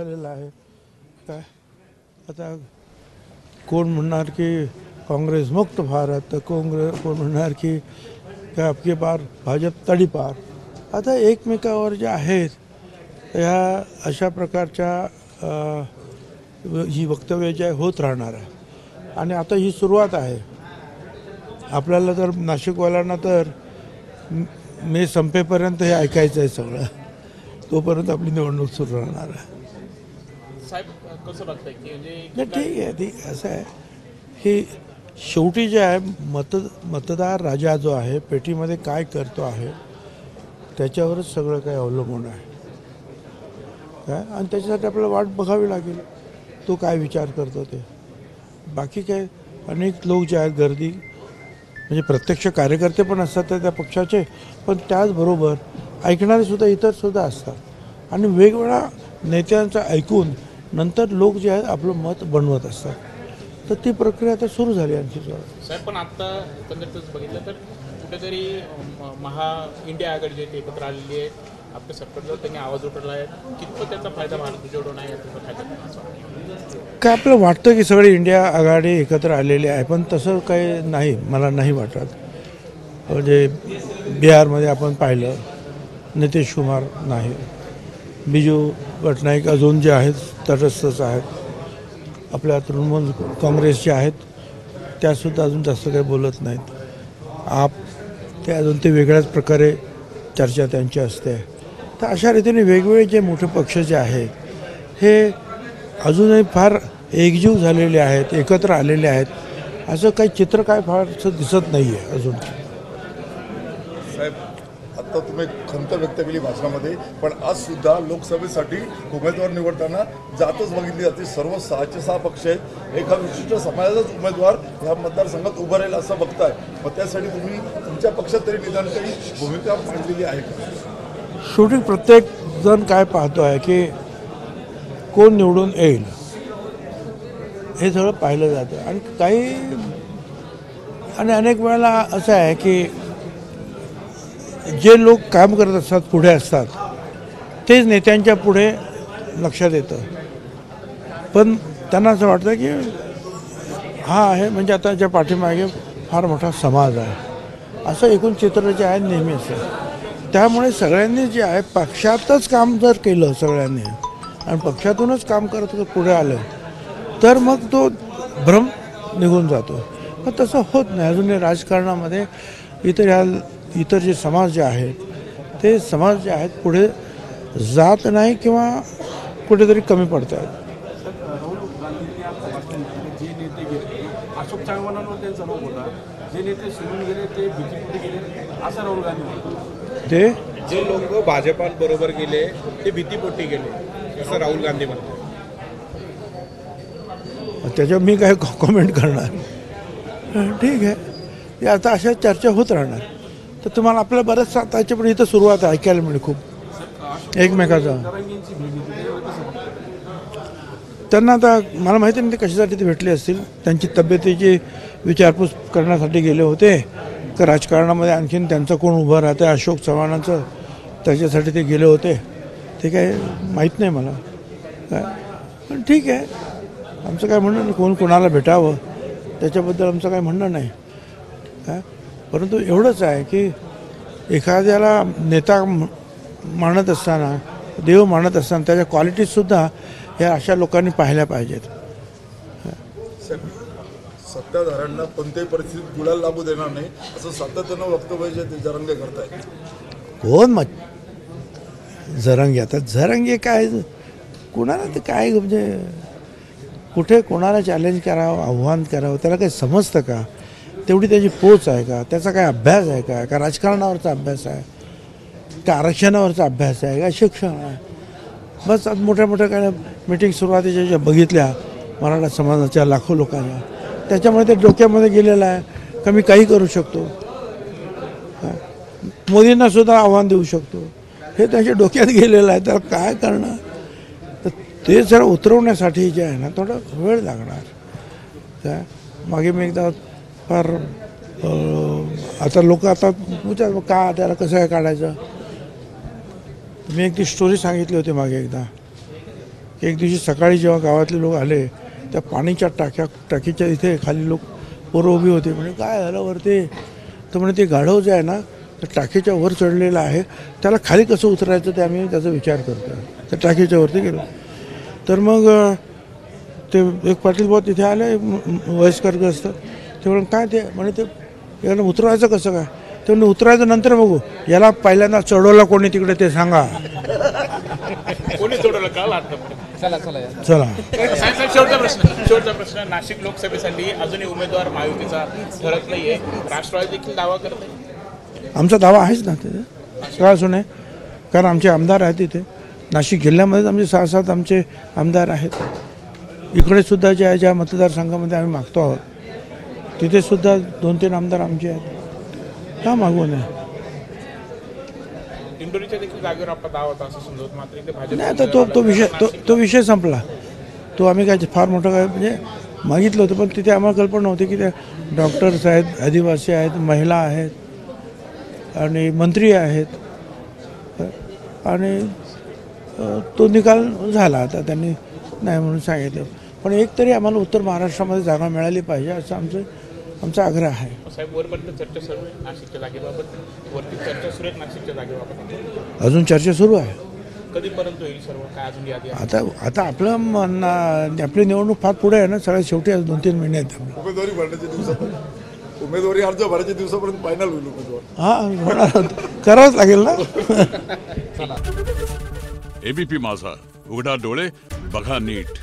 झालेला आहे. काय आता कोण म्हणणार की काँग्रेस मुक्त भारत, तर कोण म्हणणार की काय आपके पार भाजप तडीपार. आता एकमेकावर जे आहेत ह्या अशा प्रकारच्या ही वक्तव्य जे होत राहणार आहे. आणि आता ही सुरुवात आहे. आपल्याला तर नाशिकवाल्यांना तर मे संपेपर्यंत हे ऐकायचं आहे सगळं. तोपर्यंत आपली निवडणूक सुरू राहणार आहे. साहेब कसं बघताय की नाही ठीक आहे, ती असं आहे की शेवटी जे आहे मतदार राजा जो आहे पेटीमध्ये काय करतो आहे त्याच्यावरच सगळं काही अवलंबून आहे काय. आणि त्याच्यासाठी आपल्याला वाट बघावी लागेल तो काय विचार करतो ते. बाकी काय अनेक लोक जे आहेत गर्दी म्हणजे प्रत्यक्ष कार्यकर्ते पण असतात त्या पक्षाचे, पण त्याचबरोबर ऐकणारे सुद्धा इतर सुद्धा असतात. आणि वेगवेगळ्या नेत्यांचं ऐकून नंतर लोक जे आहेत आपलं मत बनवत असतात. तर ती प्रक्रिया आता सुरू झाली आणखी जोरात. साहेब पण आता एकंदरीतच बघितलं तर कुठेतरी इंडिया आघाडी जे एकत्र आलेली आहे आपल्या सरकारला त्यांनी आवाज उठवला आहे. कितपत त्याचा फायदा भारत जोडो नाही याचा फायदा काय आपलं वाटतं की सगळे इंडिया आघाडी एकत्र आलेली आहे, पण तसं काही नाही, मला नाही वाटत. म्हणजे बिहारमध्ये आपण पाहिलं नितीश कुमार नाही, बिजू पटनाईक अजून जे आहेत तटस्थच आहेत. आपल्या तृणमूल काँग्रेसचे आहेत त्यासुद्धा अजून जास्त काही बोलत नाहीत. आप ते अजून ते वेगळ्याच प्रकारे चर्चा त्यांची असते. तर अशा रीतीने वेगवेगळे जे मोठे पक्ष जे आहेत हे अजूनही फार एकजीव झालेले आहेत, एकत्र आलेले आहेत. असं काही चित्र काय फारसं दिसत नाही आहे अजून. साहेब आता तुम्ही खंत व्यक्त केली भाषणामध्ये, पण आज सुद्धा लोकसभेसाठी उमेदवार निवडताना जातच बघितली जाते. सर्व 6चे 6 पक्ष आहेत. एका विशिष्ट समाजाचाच उमेदवार ह्या मतदारसंघात उभं राहील असं बघताय. मग त्यासाठी तुम्ही तुमच्या पक्षात तरी निदान काही भूमिका मांडलेली आहे का? शेवटी प्रत्येक जण काय पाहतो आहे की कोण निवडून येईल हे सगळं पाहिलं जातं. आणि अनेक वेळेला असं आहे की जे लोक काम करत असतात पुढे असतात तेच नेत्यांच्या पुढे लक्षात येतं. पण त्यांना असं वाटतं की हा आहे म्हणजे आता ज्या पाठीमागे फार मोठा समाज आहे असं एकूण चित्र जे आहे नेहमी असतं. त्यामुळे सगळ्यांनी जे आहे पक्षातच काम जर केलं सगळ्यांनी आणि पक्षातूनच काम करत पुढे आलं तर मग तो भ्रम निघून जातो. पण तसं होत नाही. अजून राजकारणामध्ये इतर जे समाज जे आहेत ते समाज जे आहेत पुढे जात नाही किंवा कुठेतरी कमी पडत आहेत. जे नेते गेले अशोक चव्हाणांवर त्यांचा आरोप होता, जे नेते सोडून गेले ते भीतीपोटी गेले असं राहुल गांधी म्हणतात. ते जे लोक भाजपाबरोबर गेले ते भीतीपोटी गेले असं राहुल गांधी म्हणतात. त्याच्यावर मी काय कॉमेंट करणार. ठीक आहे, आता अशा चर्चा होत राहणार. तर तुम्हाला आपल्याला बरंच आताच्या पण इथं सुरुवात ऐकायला मिळेल खूप एकमेकाचा. त्यांना आता मला माहिती नाही ते कशासाठी ते भेटले असतील. त्यांची तब्येतीची विचारपूस करण्यासाठी गेले होते का राजकारणामध्ये आणखीन त्यांचं कोण उभं राहतं अशोक चव्हाणांचं त्याच्यासाठी ते गेले होते. ते काय माहीत नाही मला काय. पण ठीक आहे, आमचं काय म्हणणं नाही कोण कोणाला भेटावं त्याच्याबद्दल आमचं काय म्हणणं नाही काय. परंतु एवढंच आहे की एखाद्याला नेता मानत असताना देव मानत असताना त्याच्या क्वालिटीजसुद्धा ह्या अशा लोकांनी पाहिल्या पाहिजेत. सत्ताधाऱ्यांना कोणत्याही परिस्थितीत गुलाल लागू देणार नाही असं सातत्यानं वक्तव्य जे ते जरांगे करतायत. कोण मग जरांगे आता जरांगे काय कोणाला ते काय म्हणजे कुठे कोणाला चॅलेंज करावं आव्हान करावं त्याला काही समजतं का? तेवढी त्याची पोच आहे का? त्याचा काय अभ्यास आहे का राजकारणावरचा अभ्यास आहे का आरक्षणावरचा अभ्यास आहे का शिक्षण आहे? बस आज मोठ्या मोठ्या काय मीटिंग सुरुवातीच्या ज्या बघितल्या मराठा समाजाच्या लाखो लोकांना त्याच्यामुळे ते डोक्यामध्ये गेलेलं आहे का मी काही करू शकतो, मोदींना सुद्धा आव्हान देऊ शकतो, हे त्याच्या डोक्यात गेलेलं आहे. त्याला काय करणार? तर ते जर उतरवण्यासाठी जे आहे ना थोडा वेळ लागणार काय. मागे मी एकदा फार आता लोक आता विचार का त्याला कसं काय काढायचं. मी एक ती स्टोरी सांगितली होती मागे एकदा की एक दिवशी सकाळी जेव्हा गावातले लोक आले त्या पाणीच्या टाकीच्या इथे खाली लोक पोरं उभी होती. म्हणजे काय झालं वरती, तर म्हणे ते गाढव जे आहे ना तर टाकीच्या वर चढलेलं आहे, त्याला खाली कसं उतरायचं ते आम्ही त्याचा विचार करतो. तर टाकीच्या वरती गेलो. तर मग ते एक पाटील भाऊ तिथे आले वयस्कर ग्रस्त. ते म्हणून काय ते म्हणे ते याला उतरवायचं कसं काय, ते म्हणजे उतरायचं नंतर बघू, याला पहिल्यांदा चढवलं कोणी तिकडे ते सांगा. कोणी सोडवलं का लागतं? चला साहेब, शेवटचा प्रश्न. नाशिक लोकसभेसाठी अजूनही उमेदवार महायुतीचा ठरत नाहीये. राष्ट्रवादी देखील दावा करते. आमचा दावा आहेच ना तिथे सगळा सुने, कारण आमचे आमदार आहेत तिथे. नाशिक जिल्ह्यामध्येच आमचे 6-7 आमचे आमदार आहेत. इकडे सुद्धा ज्या मतदारसंघामध्ये आम्ही मागतो आहोत तिथे सुद्धा 2-3 आमदार आमचे आहेत. का मागू नये? दिंडोरीच्या देखील जागेवर आपला दावा होता असं समजत, मात्र इथे भाजप नाही, आता तो विषय संपला. तो आम्ही काय फार मोठं काय म्हणजे मागितलं होतं, पण तिथे आम्हाला कल्पना नव्हती की त्या डॉक्टर्स आहेत, आदिवासी आहेत, महिला आहेत आणि मंत्री आहेत. आणि तो निकाल झाला. आता त्यांनी नाही म्हणून सांगितलं. पण एक तरी आम्हाला उत्तर महाराष्ट्रामध्ये जागा मिळाली पाहिजे असं आमचा आग्रह आहे. साहेब, वरपर्यंत चर्चा सुरू आहे नाशिकच्या जागेबाबत. वरती चर्चा सुरू आहे नाशिकच्या जागेबाबत. अजून चर्चा सुरू आहे. कधीपर्यंत होईल सर्व, काय अजून यादी आहे? आता आपली निवडणूक फार पुढे आहे ना, सगळ्यात शेवटी 2-3 महिने आहेत. उमेदवारी भरण्याच्या दिवसात उमेदवारी अर्ज भरायच्या दिवसापर्यंत फायनल होईल उमेदवार. हां, होणार, करावंच लागेल ना. एबीपी माझा, उघडा डोळे बघा नीट.